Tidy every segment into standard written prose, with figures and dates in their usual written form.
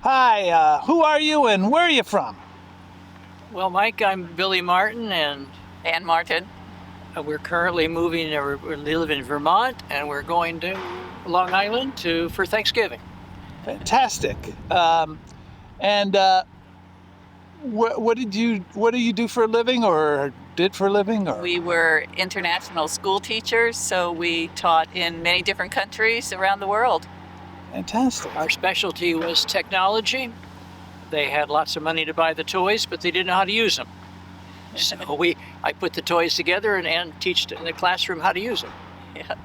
Hi, who are you and where are you from? Well, Mike, I'm Billy Martin, And Martin. we're currently moving. We live in Vermont, and we're going to Long Island for Thanksgiving. Fantastic. And what do you do for a living or did for a living? Or We were international school teachers, so we taught in many different countries around the world. Fantastic. Our specialty was technology. They had lots of money to buy the toys, but they didn't know how to use them. So I put the toys together and teach in the classroom how to use them. Yeah,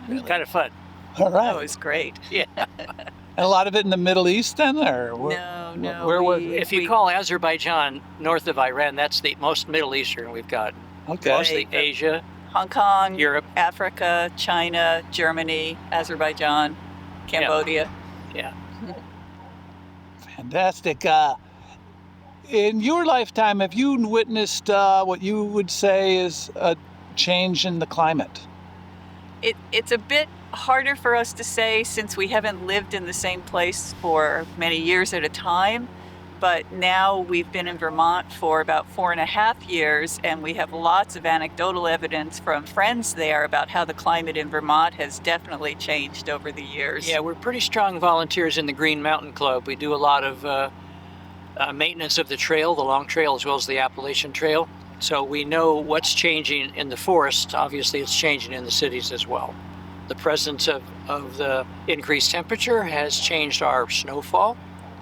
It was kind of fun. All that right. was great. Yeah. And a lot of it in the Middle East then? Or No. where was If you call Azerbaijan north of Iran, that's the most Middle Eastern we've got. Okay. Mostly Asia, Hong Kong, Europe. Africa, China, Germany, Azerbaijan, Cambodia. Yeah. Fantastic. In your lifetime, have you witnessed what you would say is a change in the climate? It's a bit harder for us to say since we haven't lived in the same place for many years at a time. But now we've been in Vermont for about 4.5 years, and we have lots of anecdotal evidence from friends there about how the climate in Vermont has definitely changed over the years. Yeah, we're pretty strong volunteers in the Green Mountain Club. We do a lot of maintenance of the trail, the Long Trail, as well as the Appalachian Trail. So we know what's changing in the forest. Obviously, it's changing in the cities as well. The presence of the increased temperature has changed our snowfall,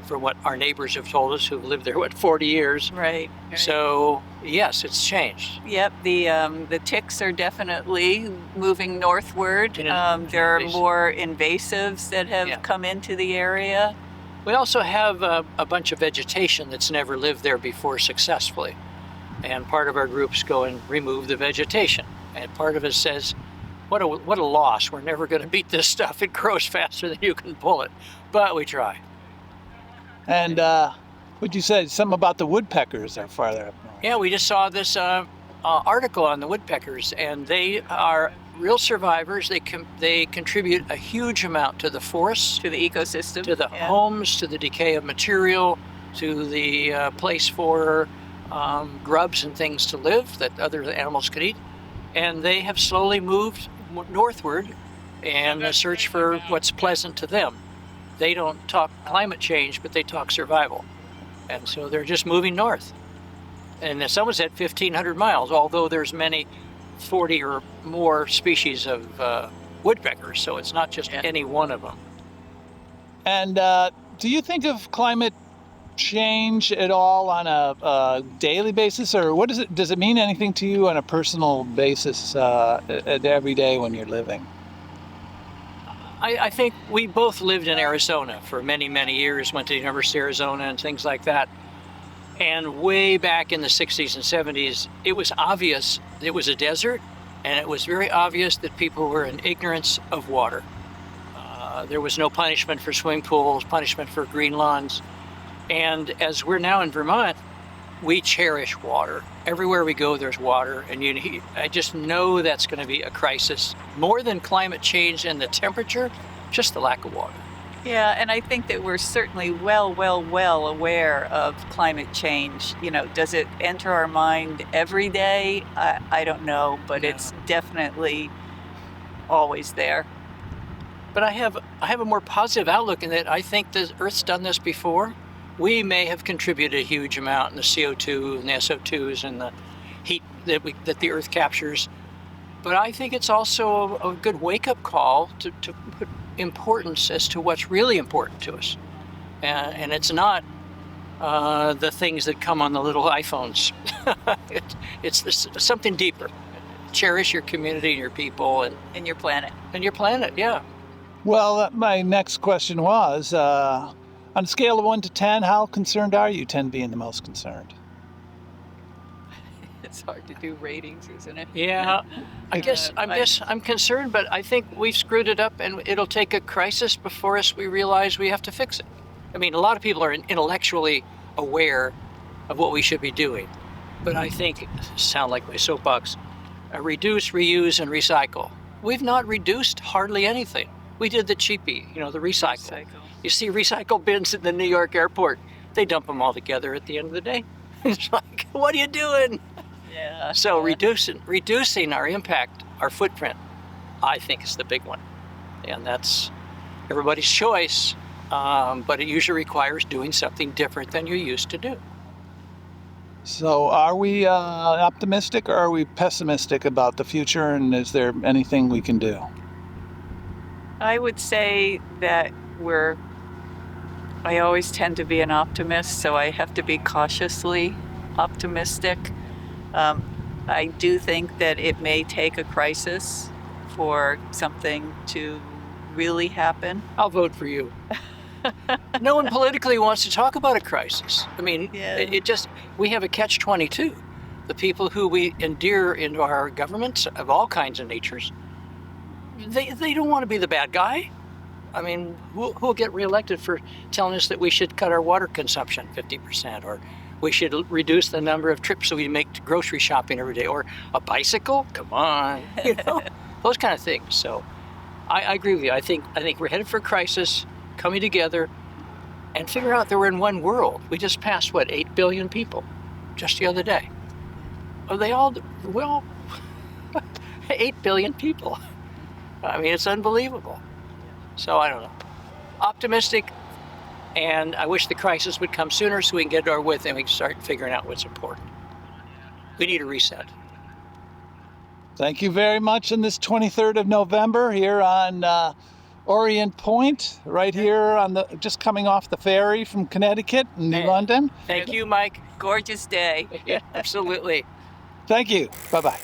from what our neighbors have told us who've lived there, 40 years. Right. So, yes, it's changed. Yep, the ticks are definitely moving northward. There are Invasive. more invasives that have come into the area. We also have a bunch of vegetation that's never lived there before successfully. And part of our groups go and remove the vegetation. And part of us says, what a loss. We're never going to beat this stuff. It grows faster than you can pull it. But we try. And would you say something about the woodpeckers are farther up north? Yeah, we just saw this article on the woodpeckers, and they are real survivors. They contribute a huge amount to the forests, To the ecosystem. to the homes, to the decay of material, to the place for grubs and things to live that other animals could eat. And they have slowly moved northward in a search for what's pleasant to them. They don't talk climate change, but they talk survival. And so they're just moving north. And someone said 1,500 miles, although there's many 40 or more species of woodpeckers, so it's not just any one of them. And do you think of climate change at all on a daily basis, or what does it mean anything to you on a personal basis every day when you're living? I think we both lived in Arizona for many, many years, went to the University of Arizona and things like that. And way back in the 60s and 70s, it was obvious it was a desert, and it was very obvious that people were in ignorance of water. There was no punishment for swimming pools, punishment for green lawns. And as we're now in Vermont, we cherish water. Everywhere we go, there's water. And I just know that's going to be a crisis. More than climate change and the temperature, just the lack of water. Yeah, and I think that we're certainly well aware of climate change. Does it enter our mind every day? I don't know, but it's definitely always there. But I have a more positive outlook in that I think the Earth's done this before. We may have contributed a huge amount in the CO2 and the SO2s and the heat that the Earth captures. But I think it's also a good wake-up call to put importance as to what's really important to us. And it's not the things that come on the little iPhones. It's something deeper. Cherish your community and your people. And your planet. And your planet, yeah. Well, my next question was, on a scale of 1 to 10, how concerned are you? 10 being the most concerned. It's hard to do ratings, isn't it? Yeah, I'm concerned, but I think we've screwed it up, and it'll take a crisis before we realize we have to fix it. I mean, a lot of people are intellectually aware of what we should be doing, but I think, sound like my soapbox, reduce, reuse, and recycle. We've not reduced hardly anything. We did the cheapie, the recycle. You see recycle bins at the New York airport. They dump them all together at the end of the day. It's like, what are you doing? Yeah. So yeah. reducing our impact, our footprint, I think is the big one. And that's everybody's choice, but it usually requires doing something different than you're used to do. So are we optimistic or are we pessimistic about the future, and is there anything we can do? I would say that I always tend to be an optimist, so I have to be cautiously optimistic. I do think that it may take a crisis for something to really happen. I'll vote for you. No one politically wants to talk about a crisis. I mean, Yeah. we have a catch-22. The people who we endear into our governments of all kinds of natures, they don't want to be the bad guy. I mean, who'll get reelected for telling us that we should cut our water consumption 50%, or we should reduce the number of trips that we make to grocery shopping every day, or a bicycle? Come on, those kind of things. So I agree with you. I think we're headed for a crisis, coming together and figure out that we're in one world. We just passed, 8 billion people just the other day. Are they all, 8 billion people. I mean, it's unbelievable. So I don't know. Optimistic, and I wish the crisis would come sooner so we can get it over with and we can start figuring out what's important. We need a reset. Thank you very much on this 23rd of November here on Orient Point, right here on just coming off the ferry from Connecticut and New London. Thank you, Mike. Gorgeous day. Yeah, absolutely. Thank you. Bye-bye.